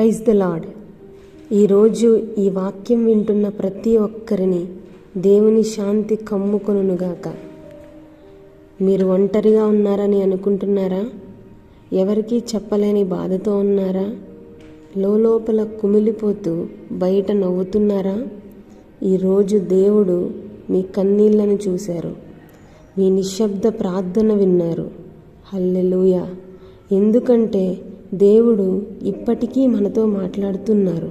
Praise the lord. ఈరోజు ఈ వాక్యం వింటున్న ప్రతి ఒక్కరిని దేవుని శాంతి కమ్ముకొనుగాక. మీరు ఒంటరిగా ఉన్నారని అనుకుంటున్నారా? ఎవరికీ చెప్పలేని బాధతో ఉన్నారా? లోపల కుమిలిపోతూ బయట నవ్వుతున్నారా? ఈరోజు దేవుడు మీ కన్నీళ్లను చూశారు, మీ నిశ్శబ్ద ప్రార్థన విన్నారు. హల్లెలూయా! ఎందుకంటే దేవుడు ఇప్పటికీ మనతో మాట్లాడుతున్నారు.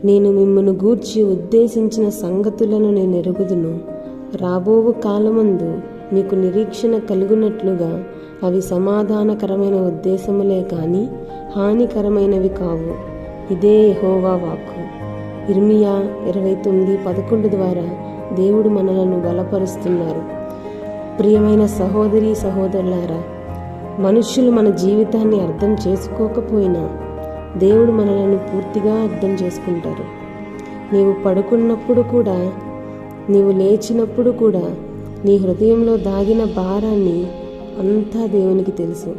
నేను మిమ్మును గూర్చి ఉద్దేశించిన సంగతులను నేను ఎరుగుదును. రాబోవు కాలమందు మీకు నిరీక్షణ కలుగునట్లుగా అవి సమాధానకరమైన ఉద్దేశములే కానీ హానికరమైనవి కావు. ఇదే యెహోవా వాక్కు. ఇర్మియా 29:11 ద్వారా దేవుడు మనలను బలపరుస్తున్నారు. ప్రియమైన సహోదరీ సహోదరులారా, మనుష్యులు మన జీవితాన్ని అర్థం చేసుకోకపోయినా దేవుడు మనలను పూర్తిగా అర్థం చేసుకుంటారు. నీవు పడుకున్నప్పుడు కూడా, నీవు లేచినప్పుడు కూడా నీ హృదయంలో దాగిన భారాన్ని అంతా దేవునికి తెలుసు.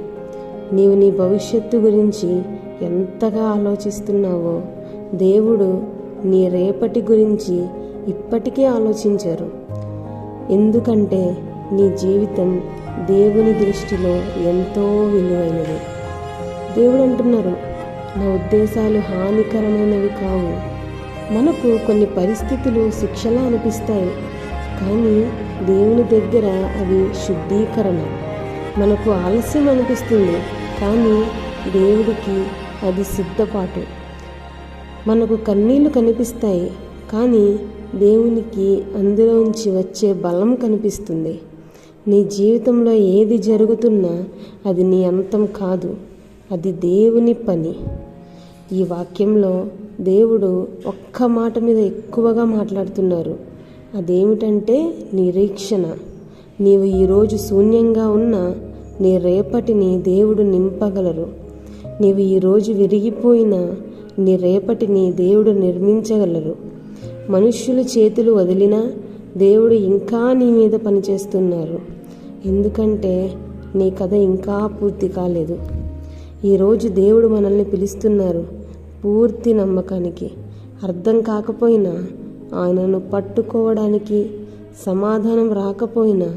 నీవు నీ భవిష్యత్తు గురించి ఎంతగా ఆలోచిస్తున్నావో దేవుడు నీ రేపటి గురించి ఇప్పటికే ఆలోచించారు. ఎందుకంటే నీ జీవితం దేవుని దృష్టిలో ఎంతో విలువైనది. దేవుడు అంటున్నారు, నా ఉద్దేశాలు హానికరమైనవి కావు. మనకు కొన్ని పరిస్థితులు శిక్షలా అనిపిస్తాయి, కానీ దేవుని దగ్గర అవి శుద్ధీకరణ. మనకు ఆలస్యం అనిపిస్తుంది, కానీ దేవుడికి అది సిద్ధపాటు. మనకు కన్నీళ్లు కనిపిస్తాయి, కానీ దేవునికి అందులోంచి వచ్చే బలం కనిపిస్తుంది. నీ జీవితంలో ఏది జరుగుతున్నా అది నీ అంతం కాదు, అది దేవుని పని. ఈ వాక్యంలో దేవుడు ఒక్క మాట మీద ఎక్కువగా మాట్లాడుతున్నారు. అదేమిటంటే నిరీక్షణ. నీవు ఈరోజు శూన్యంగా ఉన్నా నీ రేపటిని దేవుడు నింపగలరు. నీవు ఈరోజు విరిగిపోయినా నీ రేపటిని దేవుడు నిర్మించగలరు. మనుష్యులు చేతులు వదిలినా దేవుడు ఇంకా నీ మీద పనిచేస్తున్నారు. ఎందుకంటే నీ కథ ఇంకా పూర్తి కాలేదు. ఈరోజు దేవుడు మనల్ని పిలుస్తున్నారు పూర్తి నమ్మకానికి. అర్థం కాకపోయినా ఆయనను పట్టుకోవడానికి, సమాధానం రాకపోయినా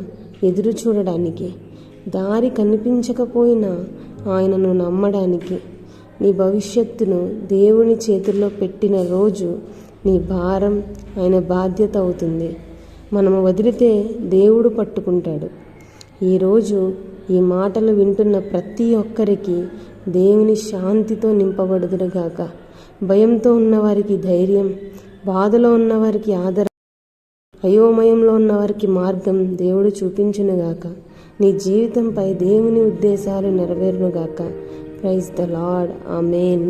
ఎదురు చూడడానికి, దారి కనిపించకపోయినా ఆయనను నమ్మడానికి. నీ భవిష్యత్తును దేవుని చేతుల్లో పెట్టిన రోజు నీ భారం ఆయన బాధ్యత అవుతుంది. మనము వదిలితే దేవుడు పట్టుకుంటాడు. ఈరోజు ఈ మాటలు వింటున్న ప్రతి ఒక్కరికి దేవుని శాంతితో నింపబడుదురుగాక. భయంతో ఉన్నవారికి ధైర్యం, బాధలో ఉన్నవారికి ఆదరణ, అయోమయంలో ఉన్నవారికి మార్గం దేవుడు చూపించునుగాక. నీ జీవితంపై దేవుని ఉద్దేశాలు నెరవేరునుగాక. Praise the Lord. ఆమేన్.